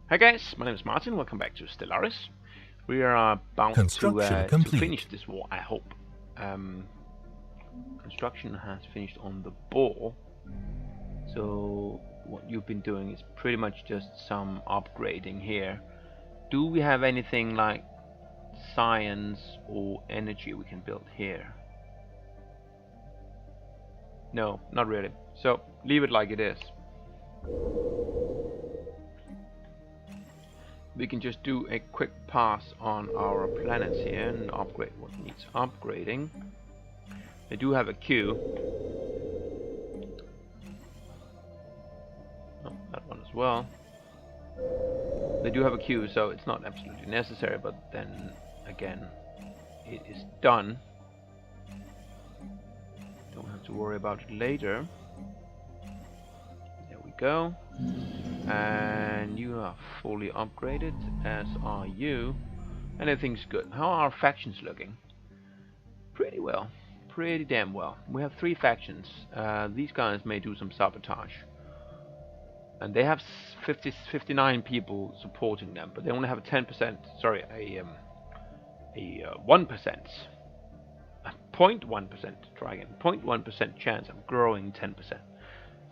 Hi guys, my name is Martin. Welcome back to Stellaris. We are about to finish this war, I hope. Construction has finished on the bore. So what you've been doing is pretty much just some upgrading here. Do we have anything like science or energy we can build here? No, not really. So leave it like it is. We can just do a quick pass on our planets here and upgrade what needs upgrading. They do have a queue. Oh, that one as well. They do have a queue, so it's not absolutely necessary, but then again, it is done. Don't have to worry about it later. There we go. And you are fully upgraded, as are you. And everything's good. How are our factions looking? Pretty well. Pretty damn well. We have 3 factions. These guys may do some sabotage. And they have 59 people supporting them, but they only have a 10%, sorry, a 1%. A 0.1%, try again, 0.1% chance of growing 10%.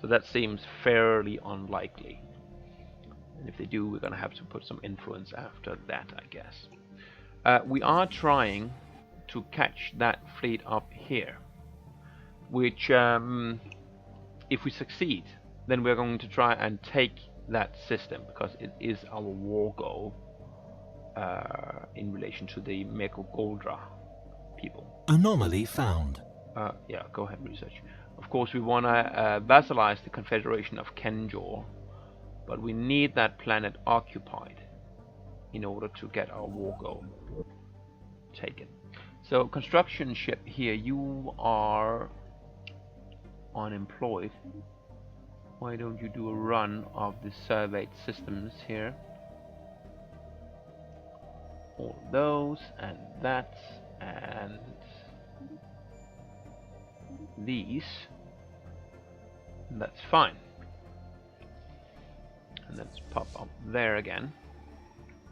So that seems fairly unlikely. And if they do, we're going to have to put some influence after that, I guess. We are trying to catch that fleet up here, which, if we succeed, then we're going to try and take that system, because it is our war goal in relation to the Meko Goldra people. Anomaly found. Yeah, go ahead and research. Of course, we want to vassalize the Confederation of Kenjor, but we need that planet occupied in order to get our war goal taken. So, construction ship here, you are unemployed. Why don't you do a run of the surveyed systems here? All those, and that, and these. And that's fine. And let's pop up there again,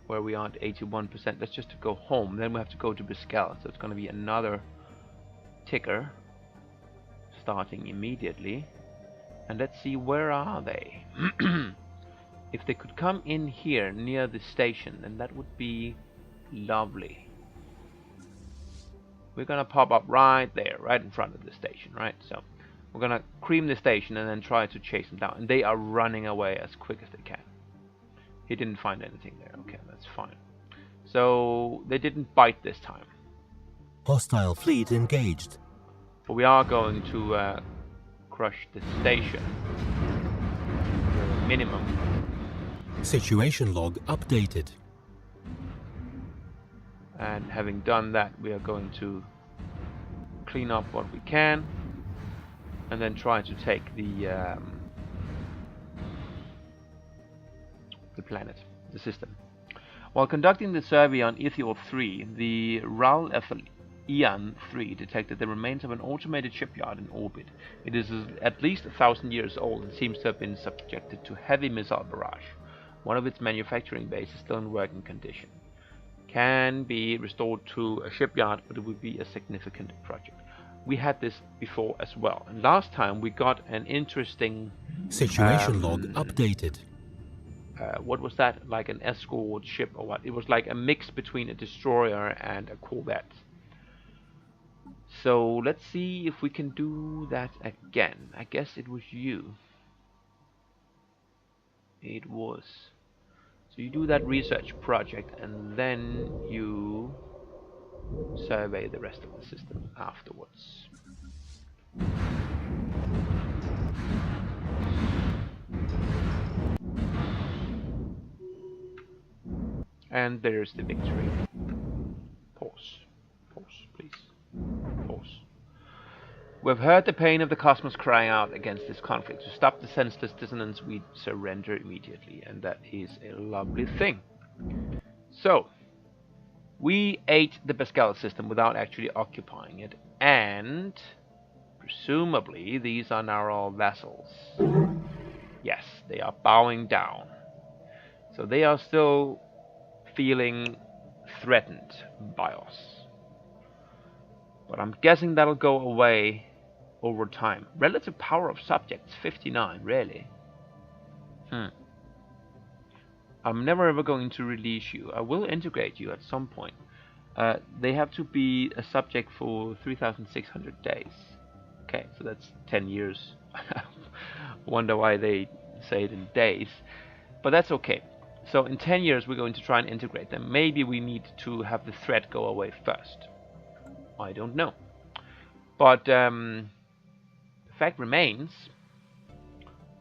where we are at 81%. That's just to go home. Then we have to go to Biscal, so it's going to be another ticker starting immediately. And let's see, where are they? If they could come in here near the station, then that would be lovely. We're gonna pop up right there, right in front of the station, right? So we're gonna cream the station and then try to chase them down. And they are running away as quick as they can. He didn't find anything there. Okay, that's fine. So they didn't bite this time. Hostile fleet engaged. But we are going to crush the station. Minimum. Situation log updated. And having done that, we are going to clean up what we can, and then try to take the planet, the system. While conducting the survey on Ethiol 3, the RAL Ian 3 detected the remains of an automated shipyard in orbit. It is at least 1,000 years old and seems to have been subjected to heavy missile barrage. One of its manufacturing bases is still in working condition. Can be restored to a shipyard, but it would be a significant project. We had this before as well, and last time we got an interesting situation log updated. What was that? Like an escort ship or what? It was like a mix between a destroyer and a corvette. So let's see if we can do that again. I guess it was you. It was. So you do that research project and then you survey the rest of the system afterwards. And there's the victory. Pause. Pause, please. Pause. We've heard the pain of the cosmos crying out against this conflict. To stop the senseless dissonance, we surrender immediately, and that is a lovely thing. So, we ate the Pascal system without actually occupying it, and presumably these are now our vassals. Yes, they are bowing down. So they are still feeling threatened by us. But I'm guessing that'll go away over time. Relative power of subjects, 59, really? I'm never ever going to release you. I will integrate you at some point. They have to be a subject for 3,600 days. Okay, so that's 10 years. Wonder why they say it in days. But that's okay. So in 10 years we're going to try and integrate them. Maybe we need to have the threat go away first. I don't know. But the fact remains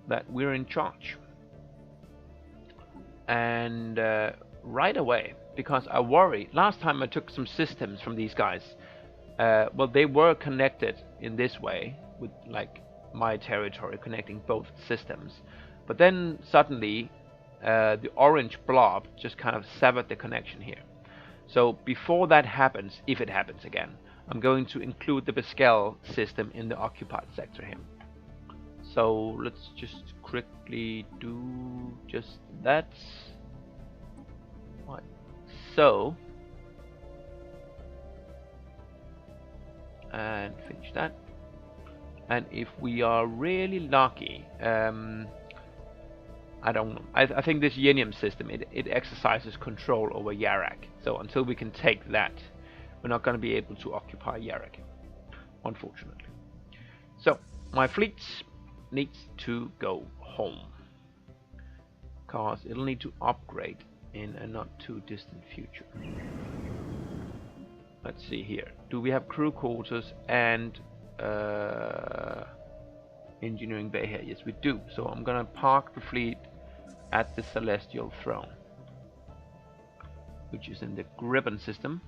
that we're in charge. And right away, because I worry, last time I took some systems from these guys, well, they were connected in this way with like my territory, connecting both systems. But then suddenly the orange blob just kind of severed the connection here. So before that happens, if it happens again, I'm going to include the Pascal system in the occupied sector here. So let's just quickly do just that. Right. So, and finish that. And if we are really lucky, I don't know. I think this Yenium system, it exercises control over Yarak. So until we can take that, we're not going to be able to occupy Yarak, unfortunately. So my fleets needs to go home, because it'll need to upgrade in a not too distant future. Let's see here. Do we have crew quarters and engineering bay here? Yes, we do. So I'm gonna park the fleet at the Celestial Throne, which is in the Gribbon system,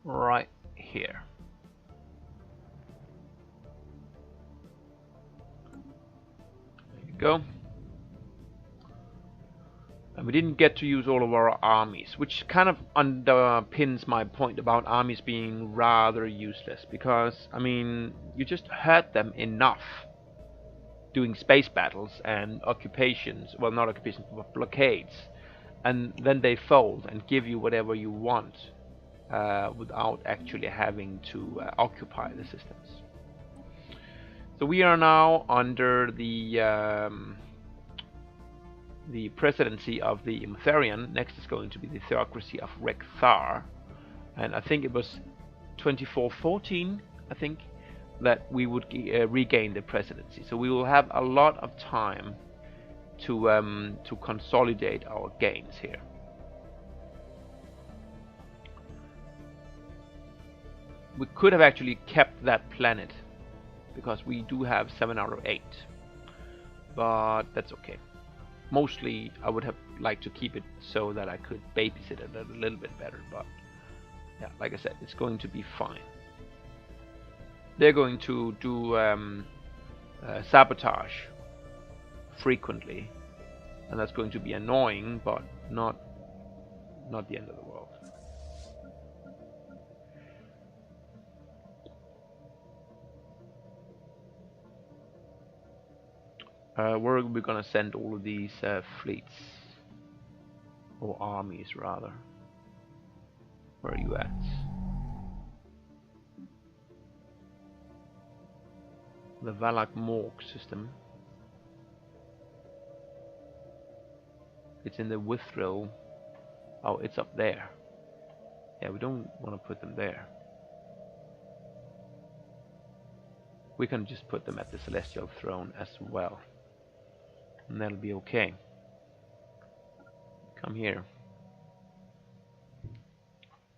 right here. There you go. And we didn't get to use all of our armies, which kind of underpins my point about armies being rather useless, because, I mean, you just hurt them enough doing space battles and occupations, well, not occupations, but blockades, and then they fold and give you whatever you want without actually having to occupy the systems. So we are now under the presidency of the Imtharian. Next is going to be the theocracy of Rekthar, and I think it was 2414, I think, that we would regain the presidency. So we will have a lot of time to consolidate our gains here. We could have actually kept that planet, because we do have 7 out of 8, but that's okay. Mostly I would have liked to keep it so that I could babysit it a little bit better, but yeah, like I said, it's going to be fine. They're going to do sabotage frequently, and that's going to be annoying, but not the end of the world. Where are we gonna send all of these fleets, or armies rather? Where are you at? The Valak Morg system. It's in the Withril. Oh, it's up there. Yeah, we don't want to put them there. We can just put them at the Celestial Throne as well, and that'll be okay. Come here.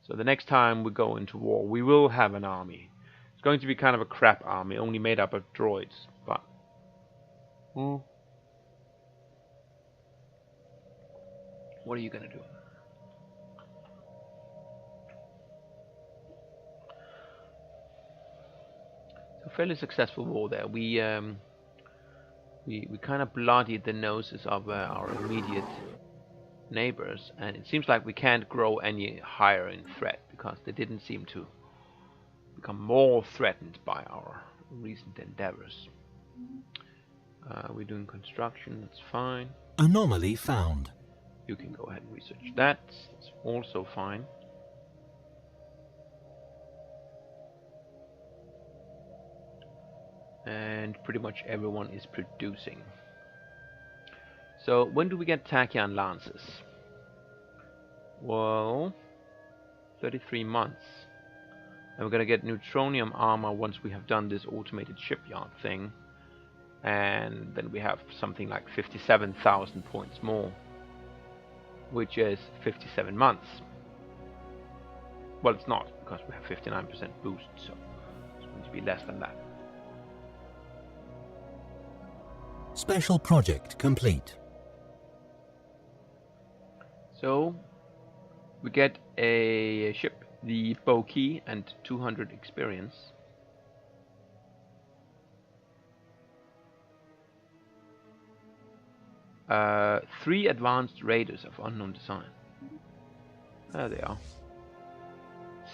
So the next time we go into war, we will have an army. It's going to be kind of a crap army, only made up of droids, but what are you gonna do? So fairly successful war there. We kind of bloodied the noses of our immediate neighbors, and it seems like we can't grow any higher in threat, because they didn't seem to become more threatened by our recent endeavors. We're doing construction, that's fine. Anomaly found. You can go ahead and research that. That's also fine. And pretty much everyone is producing. So when do we get Tachyon Lances? Well, 33 months. And we're gonna get neutronium armor once we have done this automated shipyard thing. And then we have something like 57,000 points more, which is 57 months. Well, it's not, because we have 59% boost, so it's going to be less than that. Special project complete. So we get a ship, the Boki, and 200 experience. Three advanced raiders of unknown design. There they are.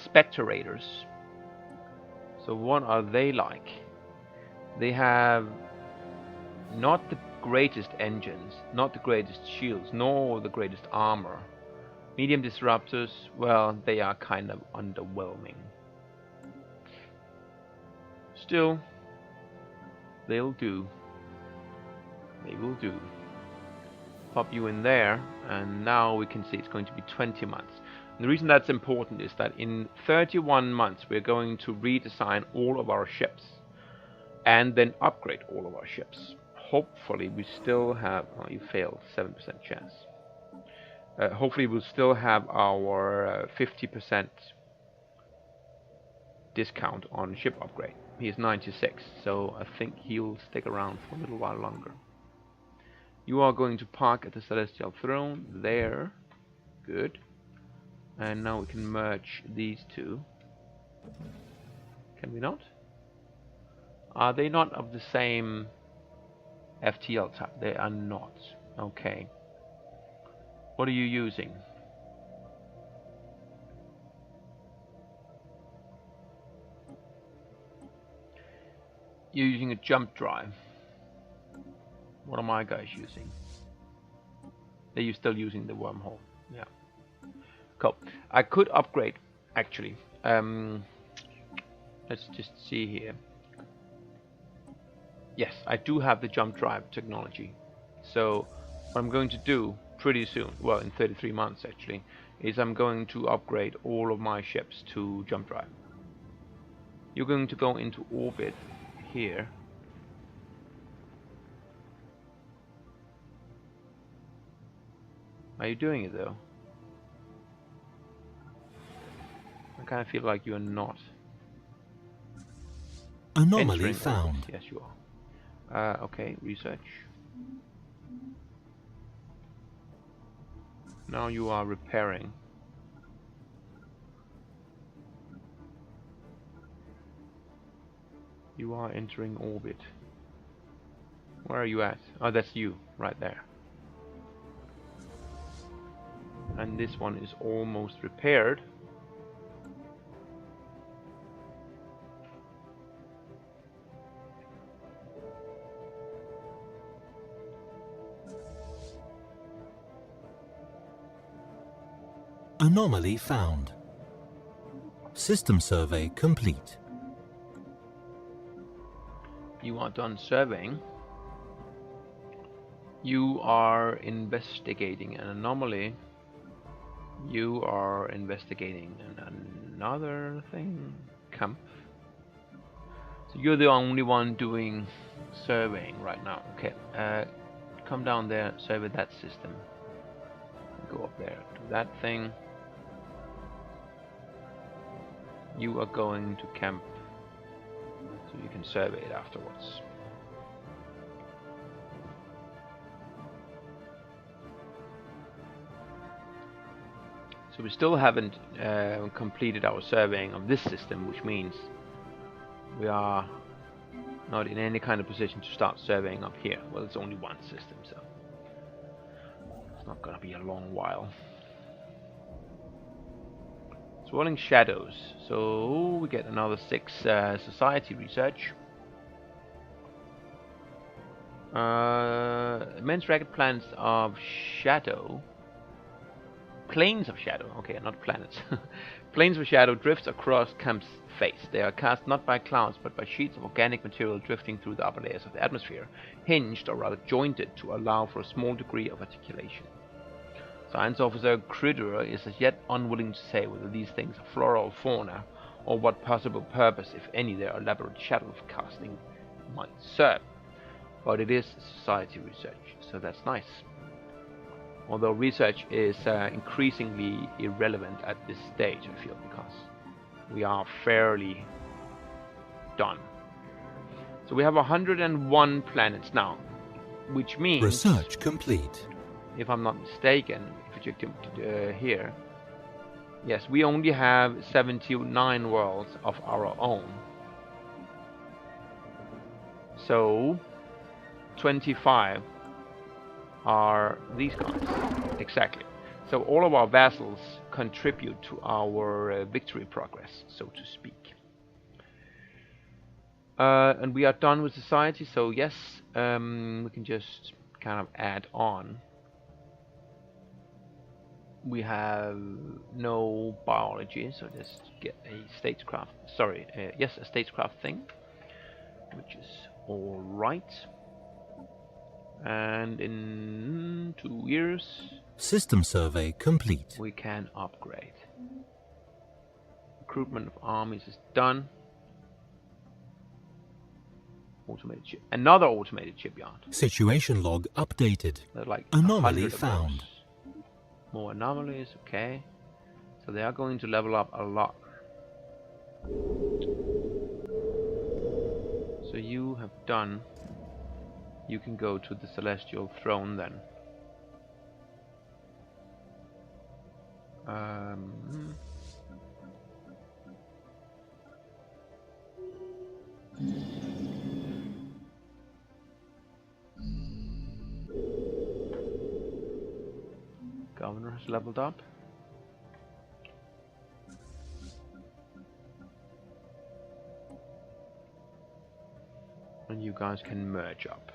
Spectre raiders. So what are they like? They have not the greatest engines, not the greatest shields, nor the greatest armor. Medium disruptors, well, they are kind of underwhelming. Still, they'll do. They will do. Pop you in there, and now we can see it's going to be 20 months. And the reason that's important is that in 31 months we're going to redesign all of our ships and then upgrade all of our ships. Hopefully we still have, oh, you failed, 7% chance. Hopefully we'll still have our 50% discount on ship upgrade. He is 96, so I think he'll stick around for a little while longer. You are going to park at the Celestial Throne there. Good. And now we can merge these two. Can we not? Are they not of the same FTL type? They are not. Okay. What are you using? You're using a jump drive. What are my guys using? Are you still using the wormhole? Yeah. Cool. I could upgrade, actually. Let's just see here. Yes, I do have the jump drive technology. So what I'm going to do pretty soon, well, in 33 months actually, is I'm going to upgrade all of my ships to jump drive. You're going to go into orbit here. Are you doing it though? I kind of feel like you're not. Anomaly found. Orbit. Yes, you are. Okay, research. Now you are repairing. You are entering orbit. Where are you at? Oh, that's you, right there. And this one is almost repaired. Anomaly found. System survey complete. You are done surveying. You are investigating an anomaly. You are investigating another thing. Camp. So you're the only one doing surveying right now. Okay. Come down there, survey that system. Go up there, do that thing. You are going to camp, so you can survey it afterwards. So we still haven't completed our surveying of this system, which means we are not in any kind of position to start surveying up here. Well, it's only one system, so it's not going to be a long while. Swirling Shadows. So we get another 6 society research. Immense ragged planets of shadow. Planes of shadow. Okay, not planets. Planes of shadow drifts across camp's face. They are cast not by clouds, but by sheets of organic material drifting through the upper layers of the atmosphere, hinged or rather jointed to allow for a small degree of articulation. Science officer Critter is as yet unwilling to say whether these things are flora or fauna, or what possible purpose, if any, their elaborate shadow casting might serve. But it is society research, so that's nice. Although research is increasingly irrelevant at this stage, I feel, because we are fairly done. So we have 101 planets now, which means... Research complete. If I'm not mistaken, if you check here, yes, we only have 79 worlds of our own. So 25 are these guys. Exactly. So all of our vassals contribute to our victory progress, so to speak. And we are done with society, so yes, we can just kind of add on. We have no biology, so just get a statecraft. Sorry, yes, a statecraft thing, which is all right. And in 2 years, system survey complete. We can upgrade. Recruitment of armies is done. Automated ship. Another automated shipyard. Situation log updated. Like anomaly found. More anomalies, okay. So they are going to level up a lot. So you have done. You can go to the celestial throne then. Governor has leveled up. And you guys can merge up.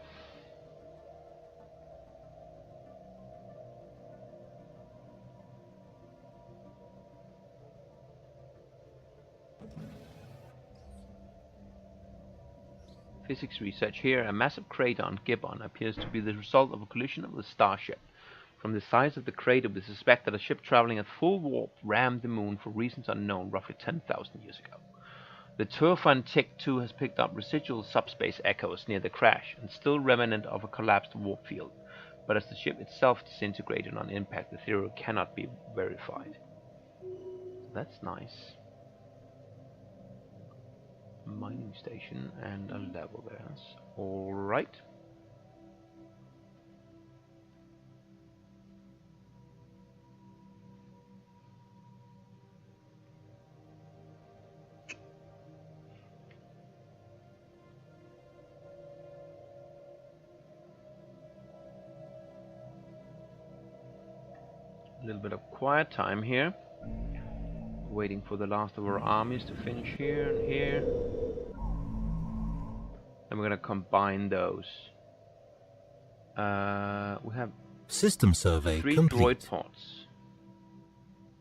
Physics research here. A massive crater on Gibbon appears to be the result of a collision of the starship. From the size of the crater, we suspect that a ship traveling at full warp rammed the moon for reasons unknown roughly 10,000 years ago. The Turfan Tech-2 has picked up residual subspace echoes near the crash, and still remnant of a collapsed warp field. But as the ship itself disintegrated on impact, the theory cannot be verified. That's nice. A mining station and a level there. That's all right. A little bit of quiet time here. Waiting for the last of our armies to finish here and here. Then we're gonna combine those. We have system survey 3 complete. droid pods.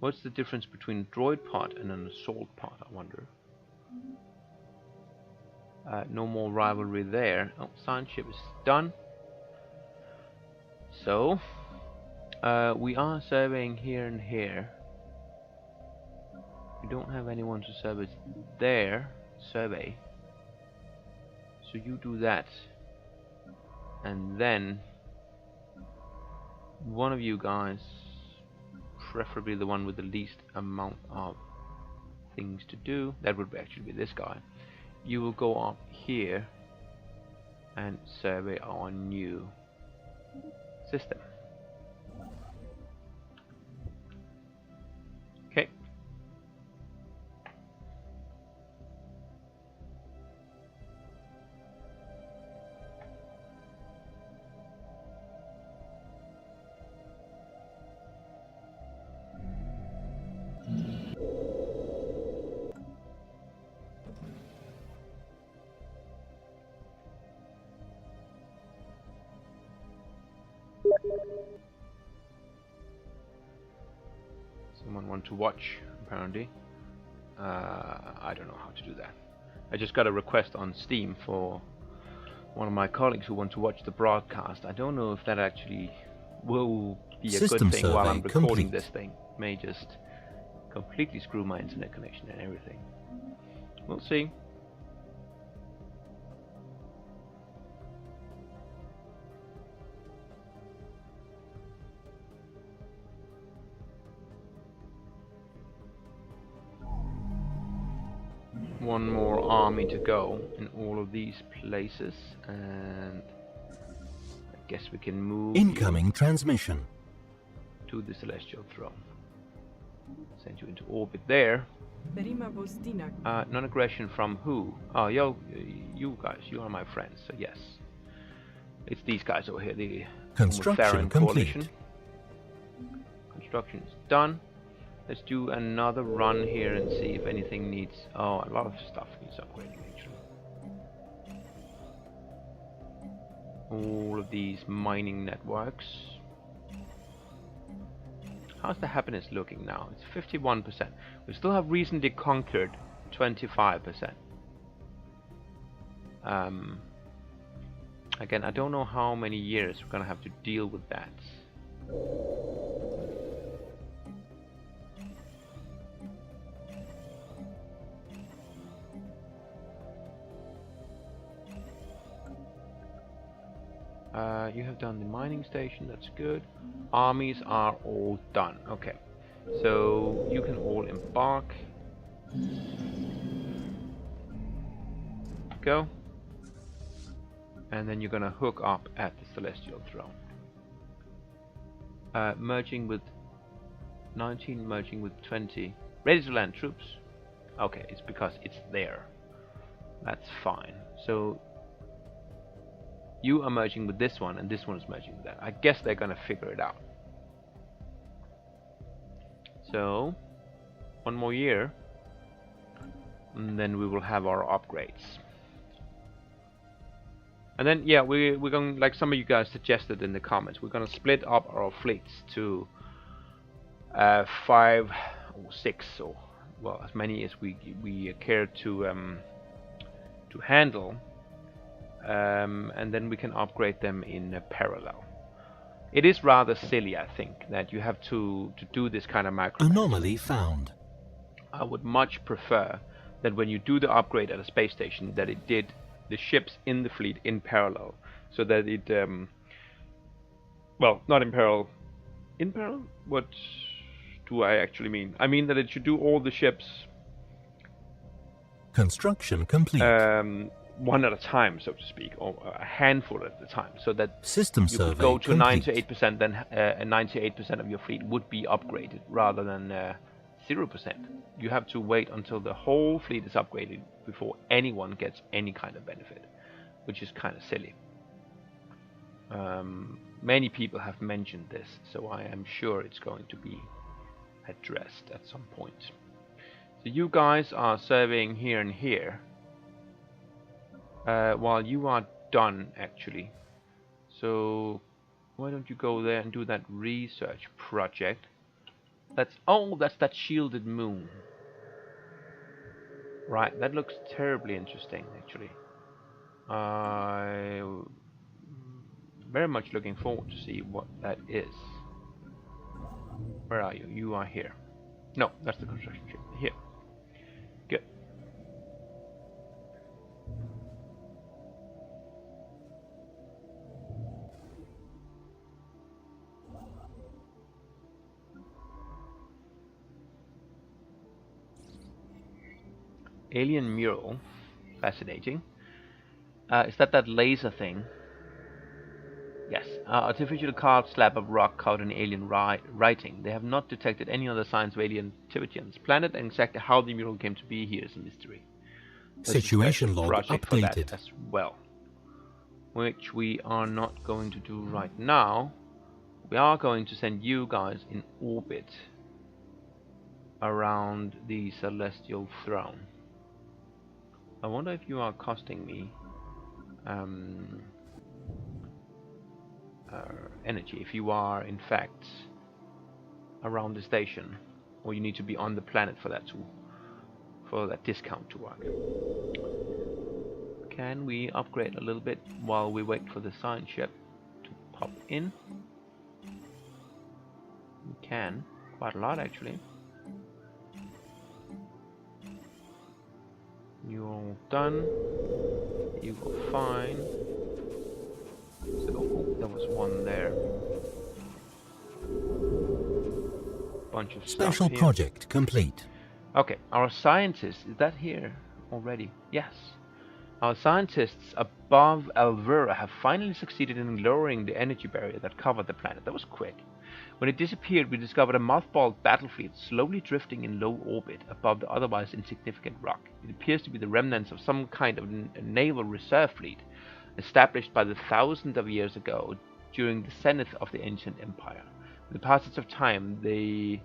What's the difference between a droid pod and an assault pod, I wonder? No more rivalry there. Oh, science ship is done. So we are surveying here and here. We don't have anyone to service there. Survey. So you do that. And then one of you guys, preferably the one with the least amount of things to do, that would actually be this guy. You will go up here and survey our new system. Okay. want to watch, apparently. I don't know how to do that. I just got a request on Steam for one of my colleagues who want to watch the broadcast. I don't know if that actually will be a System good thing while I'm survey recording complete. this thing. It may just completely screw my internet connection and everything. We'll see. One more army to go in all of these places, and I guess we can move Incoming transmission. to the Celestial Throne. Send you into orbit there. Non-aggression from who? Oh, you guys, you are my friends, so yes. It's these guys over here, the Construction Theran complete. coalition. Construction is done. Let's do another run here and see if anything needs... Oh, a lot of stuff needs upgrading, actually. All of these mining networks. How's the happiness looking now? It's 51%. We still have recently conquered 25%. Again, I don't know how many years we're gonna have to deal with that. You have done the mining station, that's good. Armies are all done. Okay, so you can all embark. Go. And then you're gonna hook up at the Celestial Throne. Merging with 19, merging with 20. Ready to land troops. Okay, it's because it's there. That's fine. So you are merging with this one, and this one is merging with that. I guess they're gonna figure it out. So, one more year, and then we will have our upgrades. And then, yeah, we're going, like some of you guys suggested in the comments, we're gonna split up our fleets to 5 or 6, or well, as many as we care to handle. And then we can upgrade them in parallel. It is rather silly, I think, that you have to do this kind of micro. Anomaly found. I would much prefer that when you do the upgrade at a space station, that it did the ships in the fleet in parallel, so that it well, not in parallel. In parallel? What do I actually mean? I mean that it should do all the ships Construction complete. One at a time, so to speak, or a handful at a time, so that System you survey could go to complete. 98%, then 98% of your fleet would be upgraded rather than 0%. You have to wait until the whole fleet is upgraded before anyone gets any kind of benefit, which is kind of silly. Many people have mentioned this, so I am sure it's going to be addressed at some point. So you guys are serving here and here. While you are done, actually. So why don't you go there and do that research project? That's that shielded moon. Right, that looks terribly interesting, actually. I'm very much looking forward to see what that is. Where are you? You are here. No, that's the construction ship. Here. Good. Alien mural. Fascinating. Is that laser thing? Yes. Artificial carved slab of rock carved in alien writing. They have not detected any other signs of alien activity on this planet, and exactly how the mural came to be here is a mystery. There's Situation a special log project for that updated. as well, which we are not going to do right now. We are going to send you guys in orbit around the Celestial Throne. I wonder if you are costing me energy, if you are in fact around the station. or you need to be on the planet for that discount to work. Can we upgrade a little bit while we wait for the science ship to pop in? We can, quite a lot actually. You're all done. You go fine. So, oh, there was one there. Bunch of Special stuff here. project complete. Okay, our scientists, is that here already? Yes. Our scientists above Alvera have finally succeeded in lowering the energy barrier that covered the planet. That was quick. When it disappeared, we discovered a mothballed battle fleet slowly drifting in low orbit above the otherwise insignificant rock. It appears to be the remnants of some kind of a naval reserve fleet established by the thousands of years ago during the zenith of the ancient empire. With the passage of time, the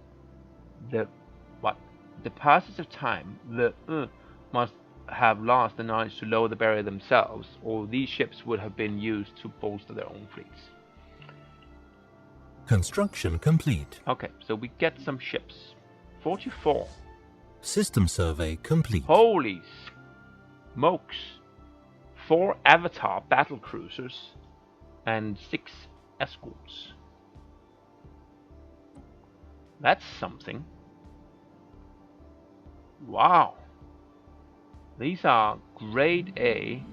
must have lost the knowledge to lower the barrier themselves, or these ships would have been used to bolster their own fleets. Construction complete. Okay, so we get some ships. 44. System survey complete. Holy smokes. 4 Avatar battle cruisers and 6 escorts. That's something. Wow. These are grade A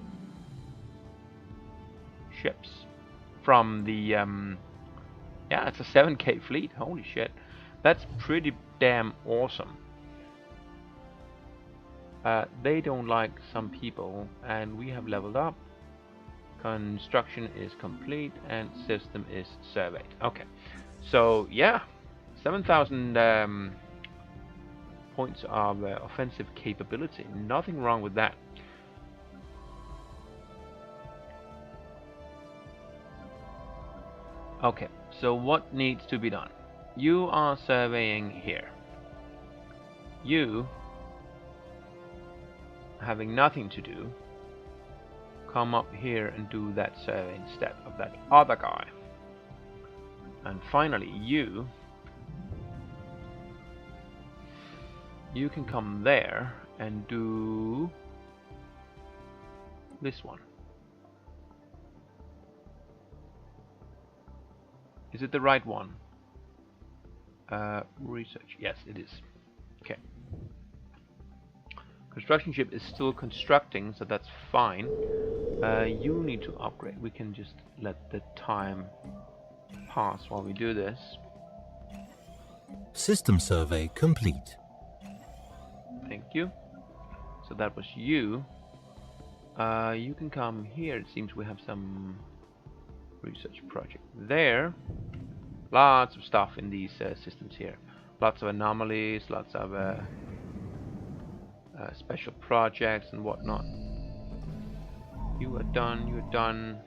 ships from the yeah, it's a 7K fleet. Holy shit. That's pretty damn awesome. They don't like some people, and we have leveled up. Construction is complete and system is surveyed. Okay, so yeah, 7,000 points of offensive capability. Nothing wrong with that. Okay, so what needs to be done? You are surveying here. You, having nothing to do, come up here and do that survey instead of that other guy. And finally, you can come there and do this one. Is it the right one? Research. Yes, it is. Okay. Construction ship is still constructing, so that's fine. You need to upgrade. We can just let the time pass while we do this. System survey complete. Thank you. So that was you. You can come here. It seems we have some research project there. Lots of stuff in these systems here. Lots of anomalies, lots of special projects and whatnot. You are done. You are done.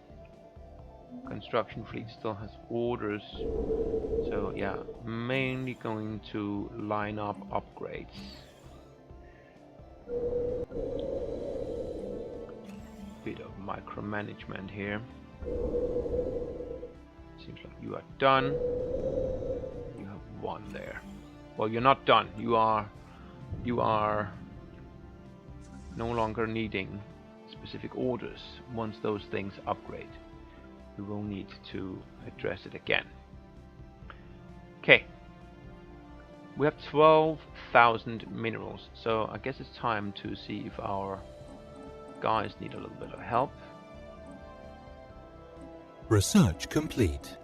Construction fleet still has orders. So yeah, mainly going to line up upgrades. Bit of micromanagement here. Seems like you are done. You have 1 there. Well, you're not done. You are no longer needing specific orders. Once those things upgrade, we will need to address it again. Okay. We have 12,000 minerals, so I guess it's time to see if our guys need a little bit of help. Research complete.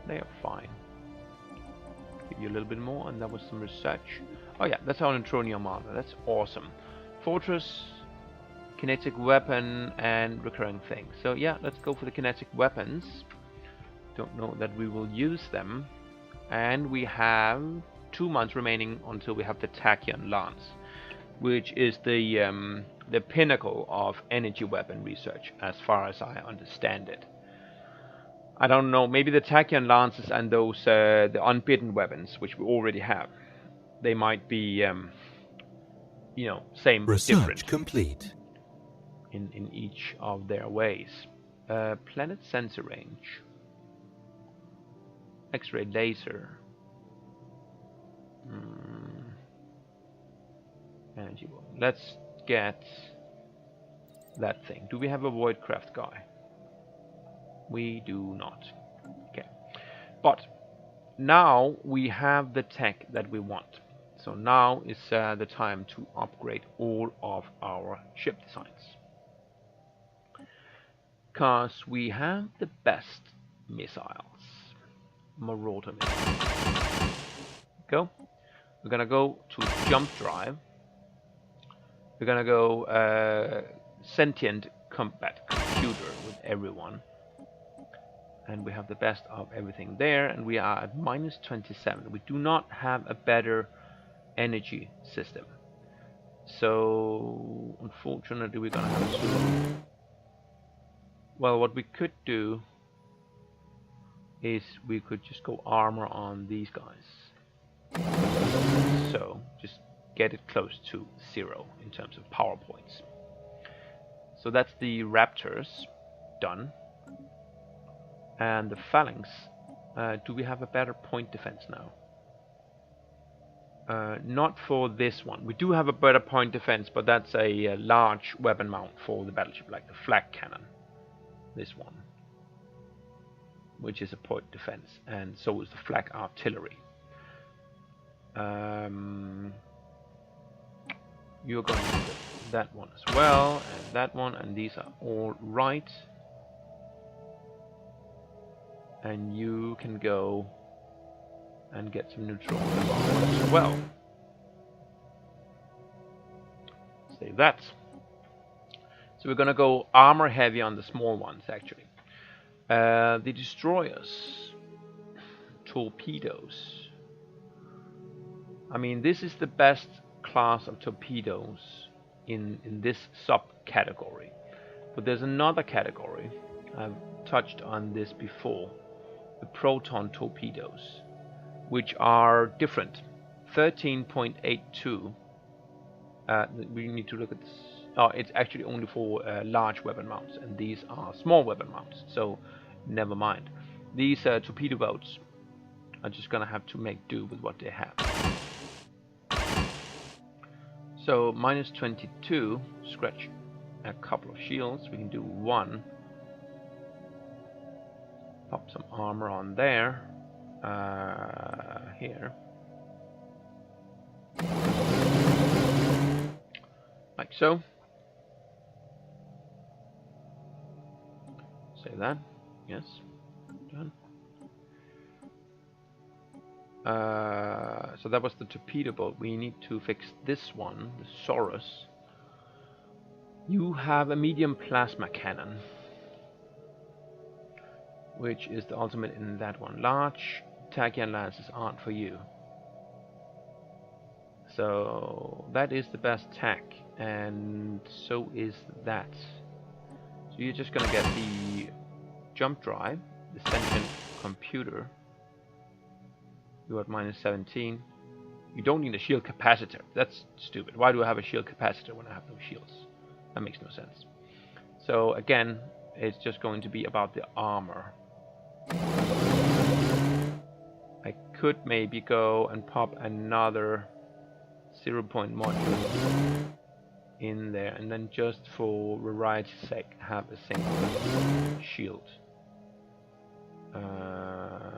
They are fine. Give you a little bit more, and that was some research. Oh yeah, that's our neutronium armor. That's awesome. Fortress, kinetic weapon, and recurring thing. So yeah, let's go for the kinetic weapons. Don't know that we will use them. And we have 2 months remaining until we have the Tachyon Lance, which is the pinnacle of energy weapon research, as far as I understand it. I don't know, maybe the Tachyon Lances and those the unbidden weapons, which we already have, they might be, you know, same, Research different complete. in each of their ways. Planet sensor range. X-ray laser. Energy bomb. Let's get that thing. Do we have a Voidcraft guy? We do not. Okay. But now we have the tech that we want. So now is the time to upgrade all of our ship designs. Because we have the best missiles. Marauder missiles. Go. We're gonna go to jump drive. We're gonna go sentient combat computer with everyone. And we have the best of everything there, and we are at -27. We do not have a better energy system. So unfortunately we're gonna have to... Well, what we could do is we could just go armor on these guys. So just get it close to 0 in terms of power points. So that's the Raptors done. And the Phalanx, do we have a better point defense now? Not for this one. We do have a better point defense, but that's a large weapon mount for the battleship, like the flak cannon. This one, which is a point defense, and so is the flak artillery. You're going to get that one as well, and that one, and these are all right. And you can go and get some neutral as well. Save that. So we're gonna go armor heavy on the small ones actually. The destroyers, torpedoes. I mean, this is the best class of torpedoes in this subcategory. But there's another category. I've touched on this before. The proton torpedoes, which are different. 13.82. We need to look at this. Oh, it's actually only for large weapon mounts, and these are small weapon mounts, so never mind. These torpedo boats are just gonna have to make do with what they have. So -22, scratch a couple of shields. We can do one. Pop some armor on there. Here. Like so. Save that. Yes. Done. So that was the torpedo boat. We need to fix this one, the Saurus. You have a medium plasma cannon, which is the ultimate in that one. Large Tachyon lances aren't for you. So that is the best tack, and so is that. So you're just gonna get the jump drive, the sentient computer. You're at -17. You don't need a shield capacitor. That's stupid. Why do I have a shield capacitor when I have no shields? That makes no sense. So again, it's just going to be about the armor. I could maybe go and pop another 0-point module in there, and then just for variety's sake have a single shield.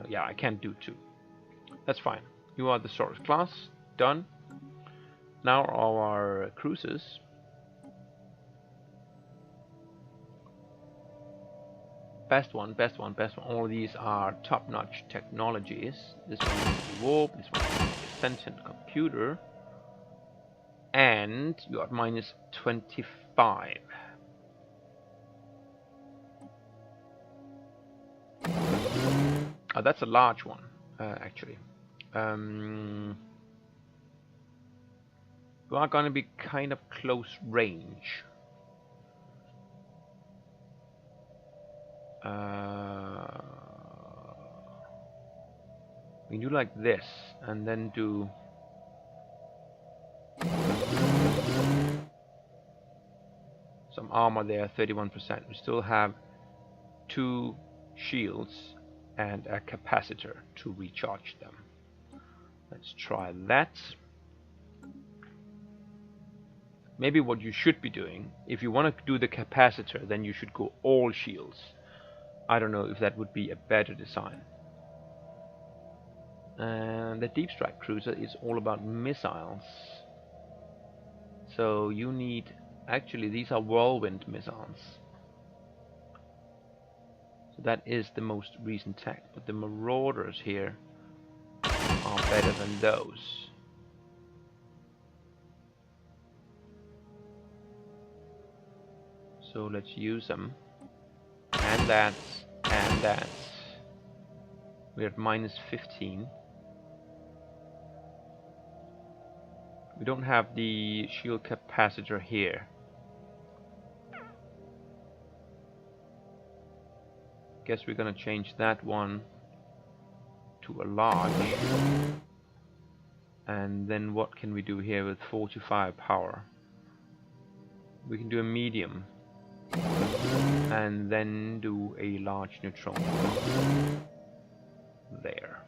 Yeah, I can't do 2. That's fine. You are the Saurus class. Done. Now our cruisers. Best one, best one, best one. All of these are top-notch technologies. This one is the warp, this one is the sentient computer. And you are at -25. Oh, that's a large one, actually. You are going to be kind of close range. We do like this, and then do some armor there, 31%. We still have 2 shields and a capacitor to recharge them. Let's try that. Maybe what you should be doing, if you want to do the capacitor, then you should go all shields. I don't know if that would be a better design. And the deep strike cruiser is all about missiles. So you need, actually these are whirlwind missiles. So that is the most recent tech, but the marauders here are better than those. So let's use them. And that's, and that's. We're at -15. We don't have the shield capacitor here. Guess we're gonna change that one to a large. And then what can we do here with 45 power? We can do a medium. And then do a large neutron there.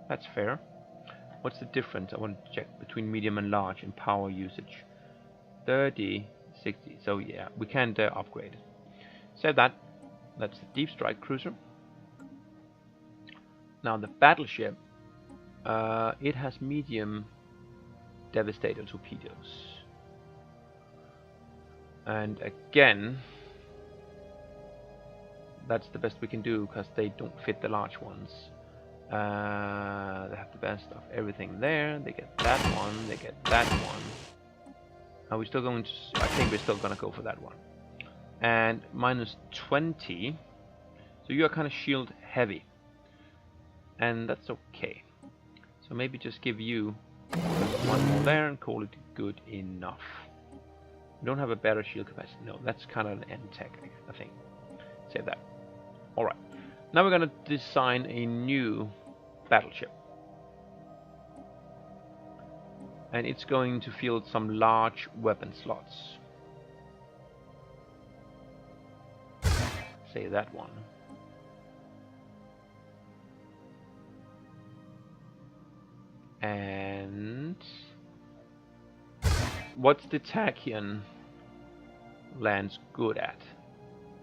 That's fair. What's the difference? I want to check between medium and large in power usage. 30, 60. So yeah, we can't upgrade it. Save that. That's the deep strike cruiser. Now the battleship, it has medium devastator torpedoes. And again, that's the best we can do because they don't fit the large ones. They have the best of everything there. They get that one, they get that one. Are we still going to... I think we're still going to go for that one. And -20. So you are kind of shield heavy. And that's okay. So maybe just give you one more there and call it good enough. We don't have a better shield capacity. No, that's kind of an end tech, I think. Save that. Alright. Now we're going to design a new battleship. And it's going to field some large weapon slots. Say that one. And what's the Tachyon lance good at?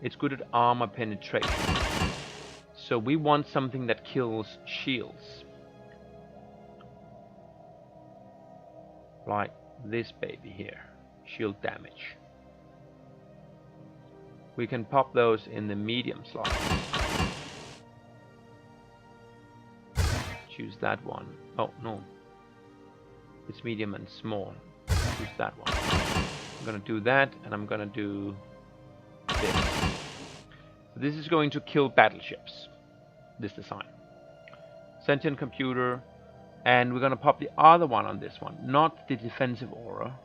It's good at armor penetration. So we want something that kills shields. Like this baby here. Shield damage. We can pop those in the medium slot. Choose that one. Oh no. It's medium and small. Choose that one. I'm gonna do that, and I'm gonna do this. So this is going to kill battleships. This design. Sentient computer, and we're gonna pop the other one on this one, not the defensive aura.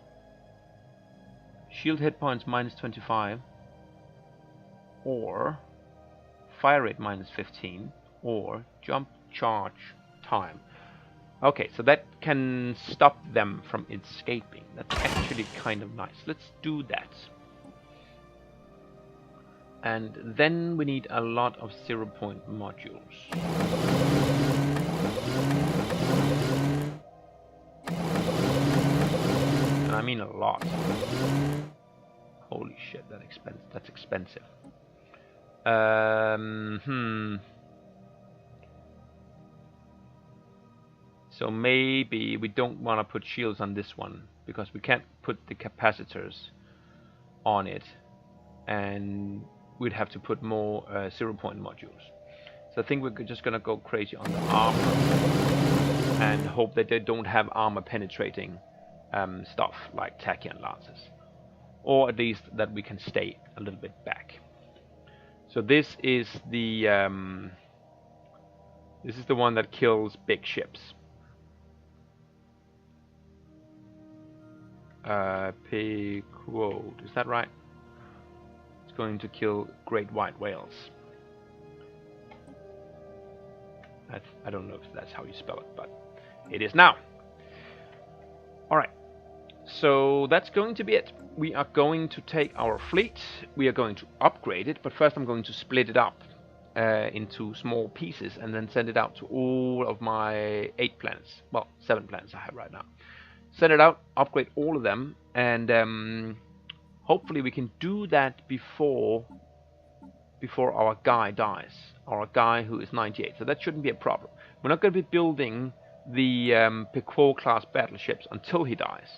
Shield hit points -25, or fire rate -15, or jump charge time. Okay, so that can stop them from escaping. That's actually kind of nice. Let's do that. And then we need a lot of 0-point modules. And I mean a lot. Holy shit, that's expensive. So maybe we don't want to put shields on this one because we can't put the capacitors on it, and we'd have to put more 0-point modules. So I think we're just gonna go crazy on the armor and hope that they don't have armor penetrating stuff like Tachyon lances, or at least that we can stay a little bit back. So this is the one that kills big ships. Quote, is that right? It's going to kill great white whales. I don't know if that's how you spell it, but it is now. Alright, so that's going to be it. We are going to take our fleet, we are going to upgrade it, but first I'm going to split it up into small pieces and then send it out to all of my 8 planets. Well, 7 planets I have right now. Send it out, upgrade all of them, and hopefully we can do that before our guy dies. Our guy who is 98. So that shouldn't be a problem. We're not going to be building the Pequot class battleships until he dies.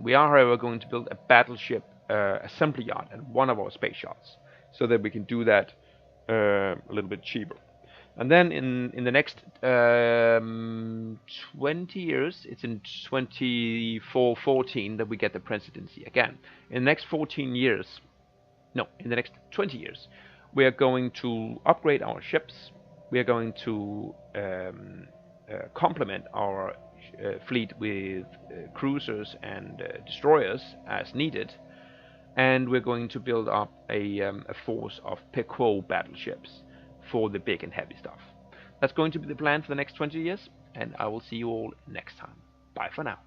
We are, however, going to build a battleship assembly yard at one of our space shots, so that we can do that a little bit cheaper. And then in the next 20 years, it's in 2414 that we get the presidency again. In the next 14 years, no, in the next 20 years, we are going to upgrade our ships. We are going to complement our fleet with cruisers and destroyers as needed, and we're going to build up a force of Pequot battleships for the big and heavy stuff. That's going to be the plan for the next 20 years, and I will see you all next time. Bye for now.